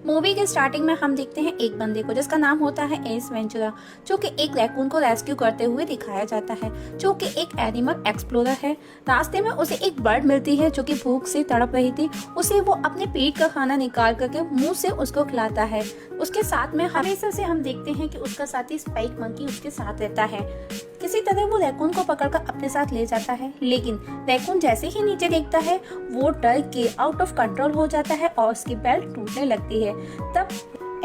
Movie के starting में हम देखते हैं एक बंदे को जिसका नाम होता है एस वेंचुरा, जो कि एक रैकून को रेस्क्यू करते हुए दिखाया जाता है, जो कि एक एनिमल एक्सप्लोरर है। रास्ते में उसे एक बर्ड मिलती है जो कि भूख से तड़प रही थी। उसे वो अपने पेट का खाना निकाल करके मुंह से उसको खिलाता है। उसके साथ में हमेशा से हम देखते हैं कि उसका साथी स्पाइक मंकी उसके साथ रहता है। किसी तरह वो रैकून को पकड़कर अपने साथ ले जाता है, लेकिन रैकून जैसे ही नीचे देखता है वो डर के आउट ऑफ कंट्रोल हो जाता है और उसकी बेल्ट टूटने लगती है। तब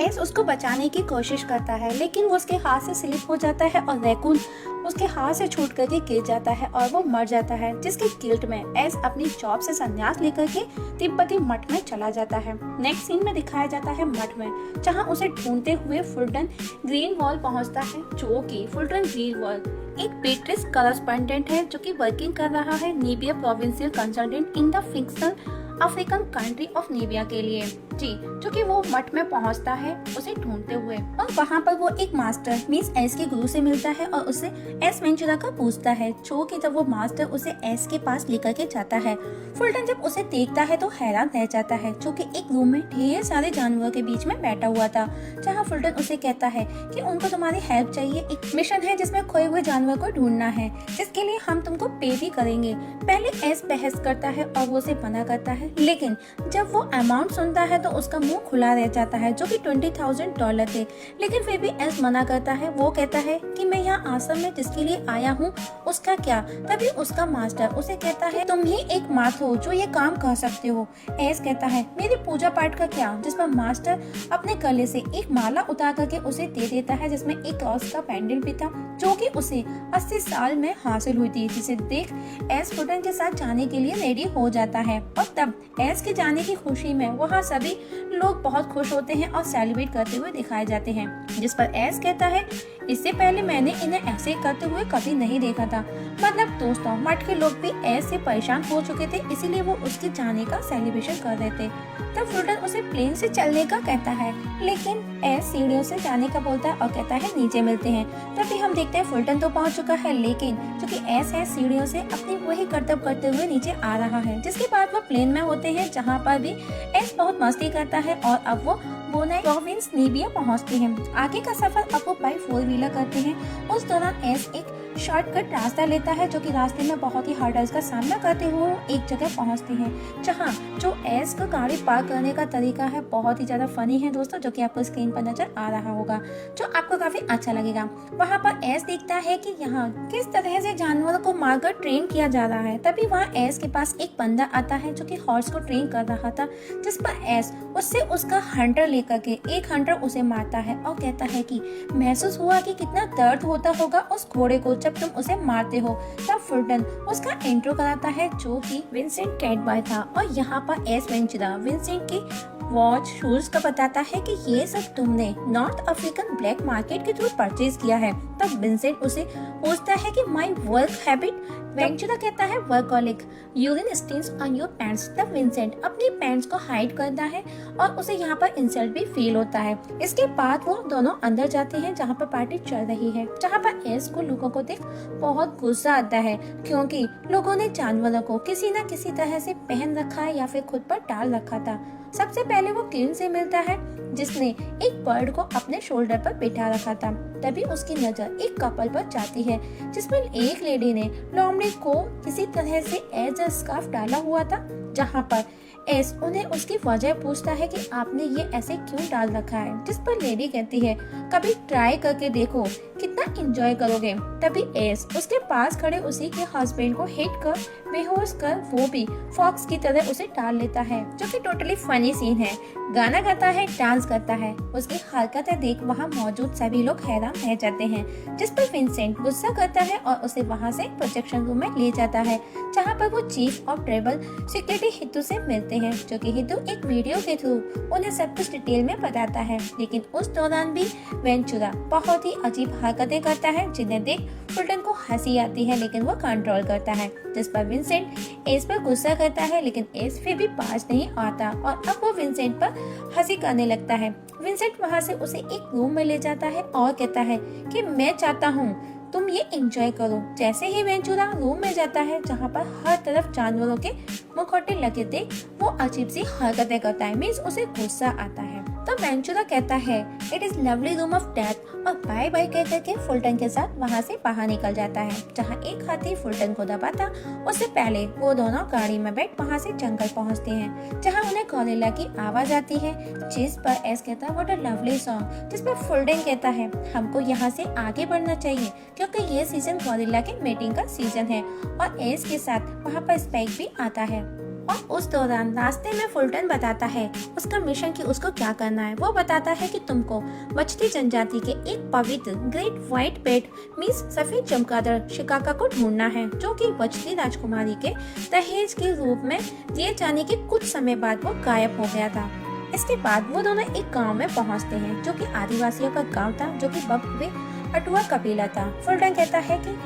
एस उसको बचाने की कोशिश करता है, लेकिन वो उसके हाथ से स्लिप हो जाता है और रैकून उसके हाथ से छूट करके गिर जाता है और वो मर जाता है, जिसके गिल्ट में एस अपनी जॉब से संन्यास लेकर के तिब्बती मठ में चला जाता है। नेक्स्ट सीन में दिखाया जाता है मठ में, जहां उसे ढूंढते हुए फुल्टन ग्रीन वॉल पहुंचता है, जो कि फुल्टन ग्रीन वॉल एक ब्रिटिश करस्पॉन्डेंट है जो कि वर्किंग कर रहा है Nibia provincial consultant in the fictional African country of Nibia के लिए जी, जो कि वो मठ में पहुंचता है उसे ढूंढते हुए, और वहां पर वो एक मास्टर मिस एस के गुरु से मिलता है और उसे एस वेंचुरा का पूछता है, जो कि जब वो मास्टर उसे एस के पास लेकर के जाता है, फुल्टन जब उसे देखता है तो हैरान रह जाता है, जो कि एक रूम में ढेर सारे जानवरों के बीच में बैठा हुआ था, जहाँ फुल्टन उसे कहता है कि उनको तुम्हारी हेल्प चाहिए, एक मिशन है जिसमें खोए हुए जानवर को ढूंढना है, जिसके लिए हम तुमको पे भी करेंगे। पहले एस बहस करता है और वो उसे मना करता है, लेकिन जब वो अमाउंट सुनता है तो उसका मुंह खुला रह जाता है, जो कि $20,000 थे, लेकिन फिर भी एस मना करता है। वो कहता है कि मैं यहाँ आश्रम में जिसके लिए आया हूँ उसका क्या। तभी उसका मास्टर उसे कहता है तुम ही एक मात्र हो जो ये काम कर सकते हो। एस कहता है मेरी पूजा पाठ का क्या, जिस पर मास्टर अपने गले से एक माला उतार करके उसे दे देता है, जिसमें एक क्रॉस का पैंडल भी था, जो कि उसे 80 साल में हासिल हुई थी, जिसे देख एस फुल्टन के साथ जाने के लिए रेडी हो जाता है। और तब एस के जाने की खुशी में वहाँ सभी लोग बहुत खुश होते हैं और सेलिब्रेट करते हुए दिखाए जाते हैं, जिस पर एस कहता है इससे पहले मैंने इन्हें ऐसे करते हुए कभी नहीं देखा था। मतलब दोस्तों, मठ के लोग भी एस से परेशान हो चुके थे, इसीलिए वो उसके जाने का सेलिब्रेशन कर रहे थे। तब फुल्टन उसे प्लेन से चलने का कहता है, लेकिन एस सीढ़ियों से जाने का बोलता है और कहता है नीचे मिलते हैं। तभी हम देखते हैं फुल्टन तो पहुंच चुका है, लेकिन चूंकि एस है सीढ़ियों से अपनी वही करतब करते हुए नीचे आ रहा है। जिसके बाद वो प्लेन में होते हैं, जहाँ पर भी एस बहुत मस्ती करता है और अब वो बोनाई प्रोविंस नीबिया पहुंचते हैं। आगे का सफर अब वो बाई 4 व्हीलर करते हैं। उस दौरान एस एक शॉर्टकट रास्ता लेता है, जो कि रास्ते में बहुत ही हार्डल्स का सामना करते हुए एक जगह पहुंचते हैं, जहां जो एस का गाड़ी पार्क करने का तरीका है बहुत ही ज्यादा फनी है दोस्तों, जो कि आपको स्क्रीन पर नजर आ रहा होगा, जो आपको काफी अच्छा लगेगा। वहां पर एस देखता है कि यहाँ किस तरह से जानवरों को मारकर ट्रेन किया जा रहा है। तभी वहाँ एस के पास एक बंदा आता है जो कि हॉर्स को ट्रेन कर रहा था, जिस पर एस उससे उसका हंटर लेकर के एक हंटर उसे मारता है और कहता है कि महसूस हुआ कि कितना दर्द होता होगा उस घोड़े को जब तुम उसे मारते हो। तब फुल्टन उसका इंट्रो कराता है, जो कि विंसेंट कैटबॉय था, और यहाँ पर एस वेंचुरा विंसेंट की वॉच शूज का बताता है कि ये सब तुमने नॉर्थ अफ्रीकन ब्लैक मार्केट के थ्रू परचेज किया है। तब विंसेंट उसे पूछता है कि माई वर्क हैबिट। वेंचुरा कहता है workaholic, urine stains on your pants. तब विंसेंट अपनी पैंट्स को हाइड करता है और उसे यहाँ पर इंसल्ट भी फील होता है। इसके बाद वो दोनों अंदर जाते हैं, जहाँ पर पार्टी चल रही है, जहाँ पर एस को लोगों को देख बहुत गुस्सा आता है, क्योंकि लोगों ने जानवरों को किसी न किसी तरह से पहन रखा है या फिर खुद पर डाल रखा था। सबसे पहले वो किन से मिलता है, जिसने एक बर्ड को अपने शोल्डर पर बिठा रखा था। तभी उसकी नजर एक कपल पर जाती है, जिसमें एक लेडी ने लोमड़ी को किसी तरह से एज अ स्कार्फ डाला हुआ था, जहाँ पर एस उन्हें उसकी वजह पूछता है कि आपने ये ऐसे क्यों डाल रखा है, जिस पर लेडी कहती है कभी ट्राई करके देखो, कितना एंजॉय करोगे। तभी एस उसके पास खड़े उसी के हस्बैंड को हिट कर बेहोश कर वो भी फॉक्स की तरह उसे डाल लेता है, जो कि टोटली फनी सीन है। गाना गाता है, डांस करता है, उसकी हरकतें देख वहाँ मौजूद सभी लोग हैरान रह जाते हैं, जिस पर विंसेंट गुस्सा करता है और उसे वहाँ से प्रोजेक्शन रूम में ले जाता है, जहाँ पर वो चीफ ऑफ ट्रेवल सिक्योरिटी हितू से मिलते हैं, जो कि हितू एक वीडियो के थ्रू उन्हें सब कुछ डिटेल में बताता है। लेकिन उस दौरान भी वेंचुरा बहुत ही अजीब हरकतें करता है, जिन्हें देख फुल्टन को हंसी आती है, लेकिन वो कंट्रोल करता है, जिस पर विंसेंट एस पर गुस्सा करता है, लेकिन एस फिर भी पास नहीं आता और अब वो विंसेंट पर हंसी करने लगता है। विंसेंट वहाँ से उसे एक रूम में ले जाता है और कहता है कि मैं चाहता हूँ तुम ये एंजॉय करो। जैसे ही वेंचुरा रूम में जाता है जहाँ पर हर तरफ जानवरों के मुखौटे लगे थे, वो अजीब सी हरकतें करता है, मीन्स उसे गुस्सा आता है। तो वेंचुरा कहता है it is lovely room of death और बाय बाय कह करके फुल्टन के साथ वहाँ से बाहर निकल जाता है। जहाँ एक हाथी फुल्टन को दबाता, उससे पहले वो दोनों गाड़ी में बैठ वहाँ से जंगल पहुँचते हैं, जहाँ उन्हें गोरिल्ला की आवाज आती है, जिस पर एस कहता है व्हाट अ लवली सॉन्ग, जिस पर फुल्टन कहता है हमको यहाँ से आगे बढ़ना चाहिए क्योंकि ये सीजन गोरिल्ला के मीटिंग का सीजन है। और एस के साथ वहाँ पर स्पाइक भी आता है और उस दौरान रास्ते में फुल्टन बताता है उसका मिशन कि उसको क्या करना है। वो बताता है कि तुमको बचती जनजाति के एक पवित्र ग्रेट व्हाइट पेट मीन्स सफेद चमगादड़ शिकाका को ढूंढना है, जो कि बचती राजकुमारी के दहेज के रूप में दिए जाने के कुछ समय बाद वो गायब हो गया था। इसके बाद वो दोनों एक गांव में पहुंचते हैं, जो कि आदिवासियों का गांव था, जो कि बब्बे अटुआ कबीला था। फुल्टन कहता है कि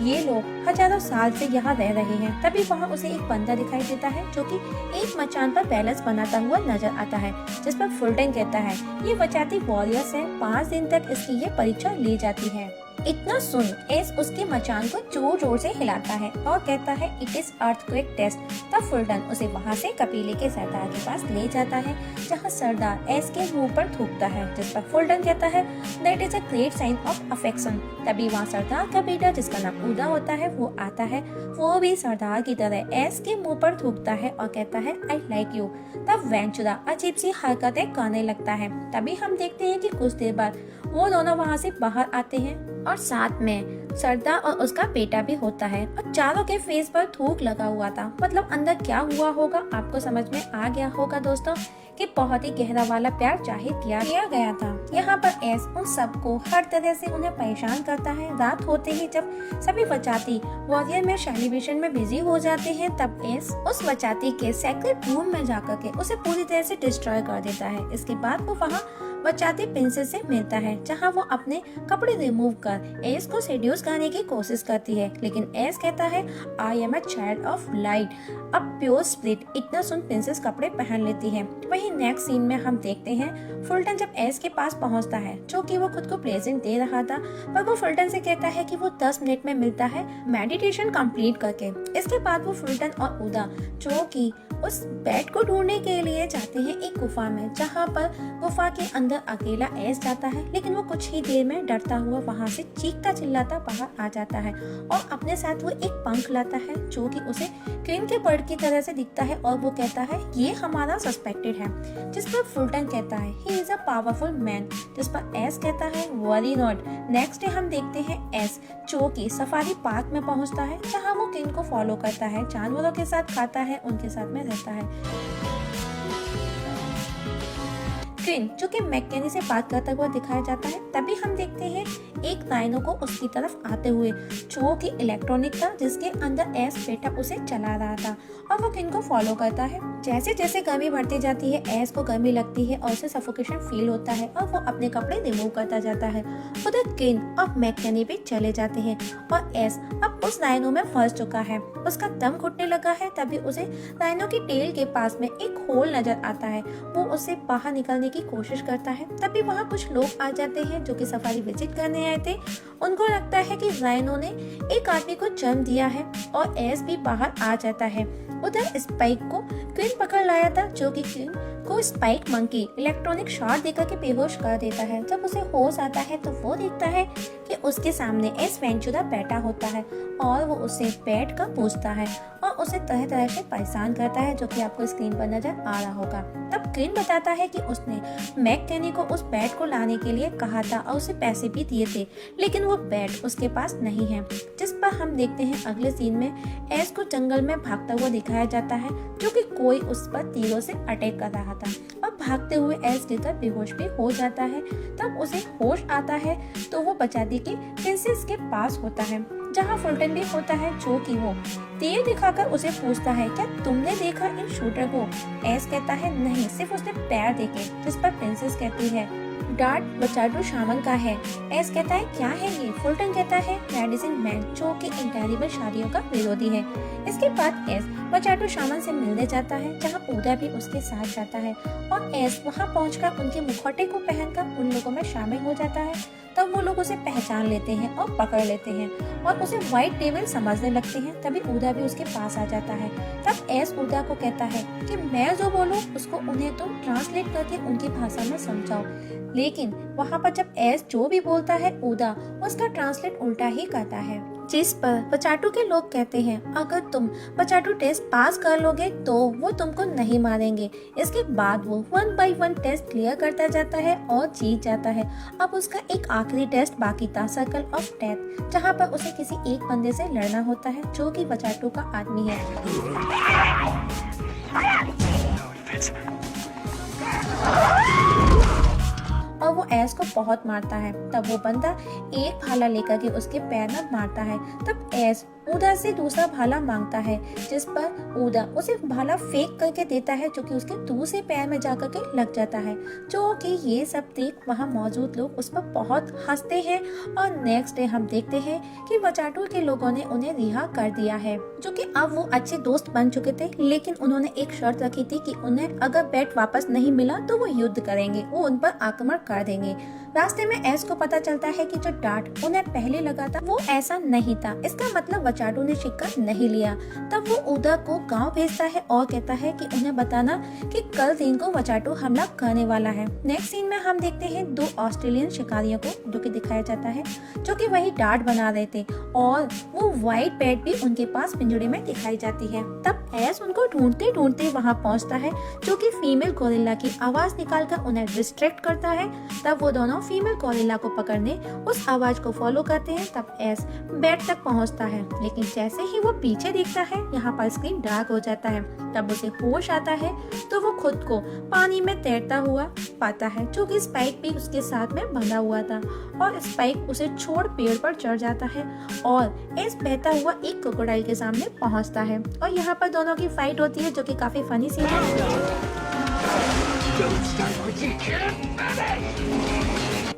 ये लोग हजारों साल से यहाँ रह रहे हैं। तभी वहाँ उसे एक बंदा दिखाई देता है, जो कि एक मचान पर बैलेंस बनाता हुआ नजर आता है, जिस पर फुल्टन कहता है ये वचाती वॉरियर्स है, 5 दिन तक इसकी ये परीक्षा ली जाती है। इतना सुन एस उसके मचान को जोर जोर से हिलाता है और कहता है इट इज अर्थक्वेक टेस्ट। तब फुल्टन उसे वहाँ से कबीले के सरदार के पास ले जाता है, जहाँ सरदार एस के मुंह पर थूकता है, जिस पर फुल्टन कहता है that is a great sign of affection. तभी वहाँ सरदार का बेटा जिसका नाम उदा होता है वो आता है, वो भी सरदार की तरह एस के मुंह पर थूकता है और कहता है आई लाइक यू। तब वेंचुरा अजीब सी हरकतें करने लगता है। तभी हम देखते हैं कि कुछ देर बाद वो दोनों वहाँ से बाहर आते हैं और साथ में सरदार और उसका बेटा भी होता है और चारों के फेस पर थूक लगा हुआ था। मतलब अंदर क्या हुआ होगा आपको समझ में आ गया होगा दोस्तों कि बहुत ही गहरा वाला प्यार जाहिर किया गया था। यहाँ पर एस उन सबको हर तरह से उन्हें परेशान करता है। रात होते ही जब सभी वचाती वॉरियर में सेलिब्रेशन में बिजी हो जाते हैं, तब एस उस वचाती के सेक्रेट रूम में जाकर के उसे पूरी तरह से डिस्ट्रॉय कर देता है। इसके बाद वो वहाँ वचाती प्रिंसेस से मिलता है, जहाँ वो अपने कपड़े रिमूव कर एस को सेड्यूस करने की कोशिश करती है, लेकिन एस कहता है I am a child of light, अब प्योर स्प्रिट। इतना सुन प्रिंसेस कपड़े पहन लेती है। वहीं नेक्स्ट सीन में हम देखते हैं फुल्टन जब एस के पास पहुंचता है, जो कि वो खुद को प्रेजेंट दे रहा था, पर वो फुल्टन से कहता है कि वो 10 मिनट में मिलता है मेडिटेशन कंप्लीट करके। इसके बाद वो फुल्टन और उदा जो कि उस बेड को ढूंढने के लिए जाते हैं एक गुफा में, जहाँ पर गुफा के अंदर अकेला एस जाता है, लेकिन वो कुछ ही देर में डरता हुआ वहाँ से चीखता चिल्लाता बाहर आ जाता है और अपने साथ वो एक पंख लाता है, जो कि उसे क्वीन के बर्ड की तरह से दिखता है और वो कहता है ये हमारा सस्पेक्टेड है। जिस पर फुल्टन कहता है he is a powerful man, जिस पर एस कहता है वरी नॉट। नेक्स्ट डे हम देखते हैं एस जो कि सफारी पार्क में पहुंचता है, जहां वो किन को फॉलो करता है, जानवरों के साथ खाता है, उनके साथ में रहता है। क्वीन जो कि मैकेनी से बात करता हुआ दिखाया जाता है। तभी हम देखते हैं एक राइनो को उसकी तरफ आते हुए, जो कि इलेक्ट्रॉनिक था, जिसके अंदर एस बेटा उसे चला रहा था और वो किन को फॉलो करता है। जैसे जैसे गर्मी बढ़ती जाती है, एस को गर्मी लगती है और उसे सफोकेशन फील होता है और वो अपने कपड़े रिमूव करता जाता है। उधर किन और मैकेनी भी चले जाते हैं और एस अब उस राइनो में फंस चुका है। उसका दम घुटने लगा है। तभी उसे राइनो की टेल के पास में एक होल नजर आता है। वो उससे बाहर निकलने की कोशिश करता है। तभी वहाँ कुछ लोग आ जाते हैं जो कि सफारी विजिट करने आए थे। उनको लगता है कि राइनो ने एक आदमी को जन्म दिया है और एस भी बाहर आ जाता है। उधर स्पाइक को क्वीन पकड़ लाया था, जो कि क्वीन को स्पाइक मंकी इलेक्ट्रॉनिक शॉट देकर के बेहोश कर देता है। जब उसे होश आता है तो वो देखता है कि उसके सामने एस वेंचुरा बैठा होता है और वो उससे बैठ कर पूछता है और उसे तरह तरह से परेशान करता है, जो कि आपको स्क्रीन पर नजर आ रहा होगा। तब क्वीन बताता है कि उसने मैकेनी को उस बैट को लाने के लिए कहा था और उसे पैसे भी दिए थे, लेकिन वो बैट उसके पास नहीं है। जिस पर हम देखते हैं अगले सीन में एस को जंगल में भागता हुआ दिखाया जाता है, जो कि कोई उस पर तीरों से अटैक कर रहा था और भागते हुए एस गिरकर बेहोश भी हो जाता है। तब उसे होश आता है तो वो बचाती के प्रिंसेस के पास होता है, जहाँ फुल्टन भी होता है, जो कि वो तीर दिखाकर उसे पूछता है क्या तुमने देखा इन शूटर को। एस कहता है नहीं, सिर्फ उसने पैर देखे। जिस पर प्रिंसेस कहती है डार्ट बचाटू शामल का है। एस कहता है क्या है ये। फुलटन कहता है मेडिसिन मैन, जो कि इन टेरिबल शादियों का विरोधी है। इसके बाद एस बचाटू शामल से मिलने जाता है, जहां ऊदा भी उसके साथ जाता है और एस वहां पहुंचकर उनके मुखौटे को पहनकर उन लोगों में शामिल हो जाता है। तब वो लोग उसे पहचान लेते हैं और पकड़ लेते हैं और उसे व्हाइट डेविल समझने लगते हैं। तभी ऊदा भी उसके पास आ जाता है। तब एस ऊदा को कहता है कि मैं जो बोलूं उसको उन्हें तुम ट्रांसलेट करके उनकी भाषा में समझाओ। लेकिन वहाँ पर जब एस जो भी बोलता है ऊदा उसका ट्रांसलेट उल्टा ही करता है, जिस पर बचाटू के लोग कहते हैं अगर तुम बचाटू टेस्ट पास कर लोगे तो वो तुमको नहीं मारेंगे। इसके बाद वो 1 by 1 टेस्ट क्लियर करता जाता है और जीत जाता है। अब उसका एक आखिरी टेस्ट बाकी था, सर्कल ऑफ डेथ, जहाँ पर उसे किसी एक बंदे से लड़ना होता है जो कि बचाटू का आदमी है। और वो एस को बहुत मारता है। तब वो बंदा एक भाला लेकर के उसके पैर में मारता है। तब एस ऊदा से दूसरा भाला मांगता है, जिस पर ऊदा उसे भाला फेंक करके देता है, जो कि उसके दूसरे पैर में जाकर के लग जाता है। जो कि ये सब देख वहाँ मौजूद लोग उस पर बहुत हंसते हैं। और नेक्स्ट डे हम देखते हैं कि बचाटू के लोगों ने उन्हें रिहा कर दिया है, जो कि अब वो अच्छे दोस्त बन चुके थे। लेकिन उन्होंने एक शर्त रखी थी कि उन्हें अगर बैट वापस नहीं मिला तो वो युद्ध करेंगे, वो उन पर आक्रमण कर देंगे। रास्ते में एस को पता चलता है कि जो डांट उन्हें पहले लगा था वो ऐसा नहीं था। इसका मतलब बचाटू ने शिकार नहीं लिया। तब वो ऊदा को गांव भेजता है और कहता है कि उन्हें बताना कि कल दिन को बचाटू हमला करने वाला है। नेक्स्ट सीन में हम देखते हैं 2 ऑस्ट्रेलियन शिकारियों को, जो कि दिखाया जाता है, जो कि वही डांट बना रहे थे और वो व्हाइट पैट भी उनके पास पिंजड़े में दिखाई जाती है। तब एस उनको ढूंढते ढूंढते वहाँ पहुँचता है, जो कि फीमेल गोरिल्ला की आवाज निकालकर उन्हें डिस्ट्रैक्ट करता है। तब वो दोनों फीमेल गोरिल्ला को पकड़ने उस आवाज को फॉलो करते हैं। तब एस बेड तक पहुंचता है, लेकिन जैसे ही वो पीछे देखता है यहाँ पर स्क्रीन डार्क हो जाता है। तब उसे होश आता है तो वो खुद को पानी में तैरता हुआ पाता है, जो कि स्पाइक भी उसके साथ में बंधा हुआ था और स्पाइक उसे छोड़ पेड़ पर चढ़ जाता है और एस बहता हुआ एक क्रोकोडाइल के सामने पहुंचता है और यहाँ पर दोनों की फाइट होती है, जो कि काफी फनी सीन है।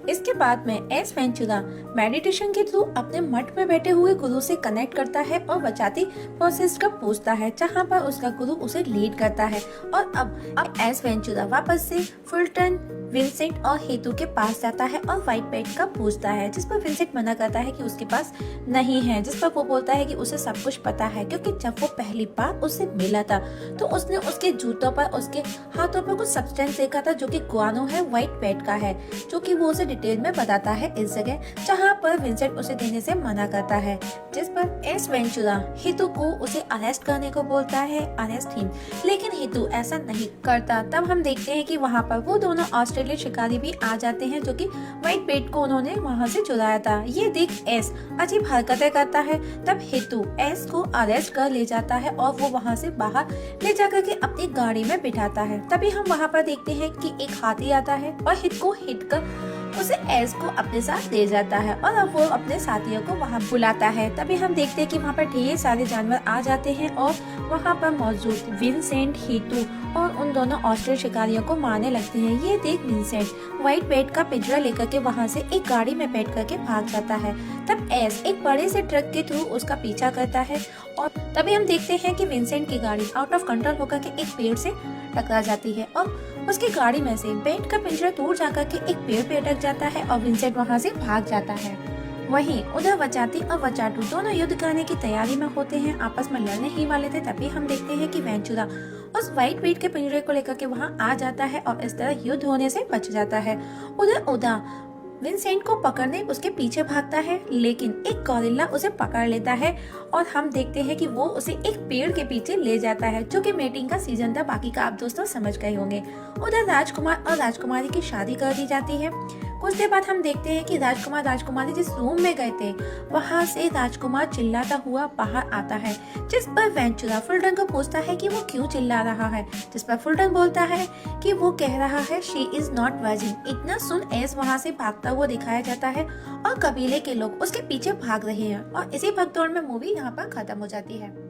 इसके बाद में एस वेंचुरा मेडिटेशन के थ्रू अपने मठ में बैठे हुए गुरु से कनेक्ट करता है और बचाती प्रोसेस का पूछता है, जहाँ पर उसका गुरु उसे लीड करता है। और अब एस वेंचुरा वापस से फुलटन, विंसेंट और हेतु के पास जाता है और व्हाइट पैट का पूछता है, जिस पर विंसेंट मना करता है कि उसके पास नहीं है, जिस पर वो बोलता है कि उसे सब कुछ पता है, क्योंकि जब वो पहली बार उससे मिला था तो उसने उसके जूतों पर, उसके हाथों पर कुछ सब्सटेंस देखा था, जो कि गुआनो है, व्हाइट पैट का है, जो कि वो उसे डिटेल में बताता है इस जगह, जहाँ पर विंसेंट उसे देने से मना करता है। जिस पर एस वेंचुरा हितू को उसे अरेस्ट करने को बोलता है, अरेस्ट हिम, लेकिन हितू ऐसा नहीं करता। तब हम देखते हैं कि वहाँ पर वो दोनों ऑस्ट्रेलियन शिकारी भी आ जाते हैं, जो कि व्हाइट पैट को उन्होंने वहाँ से चुराया था। ये देख एस अजीब हरकतें करता है। तब हितू एस को अरेस्ट कर ले जाता है और वो वहाँ से बाहर ले जाकर के अपनी गाड़ी में बिठाता है। तभी हम वहाँ पर देखते हैं कि एक हाथी आता है और हित को हिट कर उसे एस को अपने साथ ले जाता है और अब वो अपने साथियों को वहाँ बुलाता है। तभी हम देखते हैं कि वहाँ पर ढेर सारे जानवर आ जाते हैं और वहाँ पर मौजूद विंसेंट, हितू और उन दोनों ऑस्ट्रेलियन शिकारियों को मारने लगते हैं। ये देख विंसेंट व्हाइट पैट का पिंजरा लेकर के वहाँ से एक गाड़ी में बैठ करके भाग जाता है। तब एस एक बड़े से ट्रक के थ्रू उसका पीछा करता है और तभी हम देखते हैं कि विंसेंट की गाड़ी आउट ऑफ कंट्रोल होकर के एक पेड़ से टकरा जाती है और उसकी गाड़ी में से बैट का पिंजरा दूर जाकर के एक पेड़ पे अटक जाता है और विंसेंट वहाँ से भाग जाता है। वहीं उधर बचाती और बचाटू दोनों युद्ध करने की तैयारी में होते हैं, आपस में लड़ने ही वाले थे। तभी हम देखते हैं कि वेंचुरा उस व्हाइट पैट के पिंजरे को लेकर के वहाँ आ जाता है और इस तरह युद्ध होने से बच जाता है। उधर उदा विंसेंट को पकड़ने उसके पीछे भागता है, लेकिन एक गोरिल्ला उसे पकड़ लेता है और हम देखते हैं कि वो उसे एक पेड़ के पीछे ले जाता है, जो कि मेटिंग का सीजन था। बाकी का आप दोस्तों समझ गए होंगे। उधर राजकुमार और राजकुमारी की शादी कर दी जाती है। कुछ देर बाद हम देखते हैं कि राजकुमार राजकुमारी जिस रूम में गए थे वहाँ से राजकुमार चिल्लाता हुआ बाहर आता है, जिस पर वेंचुरा फुलटन को पूछता है कि वो क्यों चिल्ला रहा है, जिस पर फुलटन बोलता है कि वो कह रहा है शी इज नॉट वर्जिन। इतना सुन एस वहाँ से भागता हुआ दिखाया जाता है और कबीले के लोग उसके पीछे भाग रहे हैं और इसी भगदौड़ में मूवी यहाँ पर खत्म हो जाती है।